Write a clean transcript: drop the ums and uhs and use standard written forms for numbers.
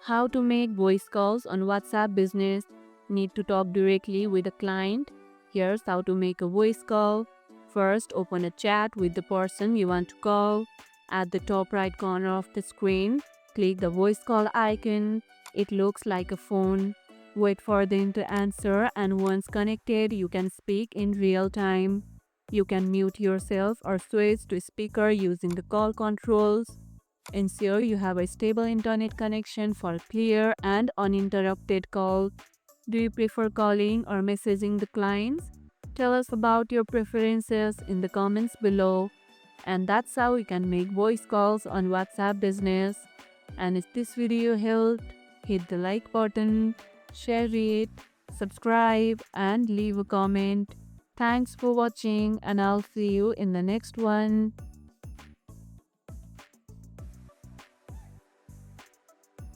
How to make voice calls on WhatsApp Business. Need to talk directly with a client? Here's how to make a voice call. First, open a chat with the person you want to call. At the top right corner of the screen, click the voice call icon. It looks like a phone. Wait for them to answer, and once connected, you can speak in real time. You can mute yourself or switch to speaker using the call controls. Ensure you have a stable internet connection for a clear and uninterrupted call. Do you prefer calling or messaging the clients? Tell us about your preferences in the comments below. And that's how you can make voice calls on WhatsApp Business. And if this video helped, hit the like button, share it, subscribe, and leave a comment. Thanks for watching, and I'll see you in the next one.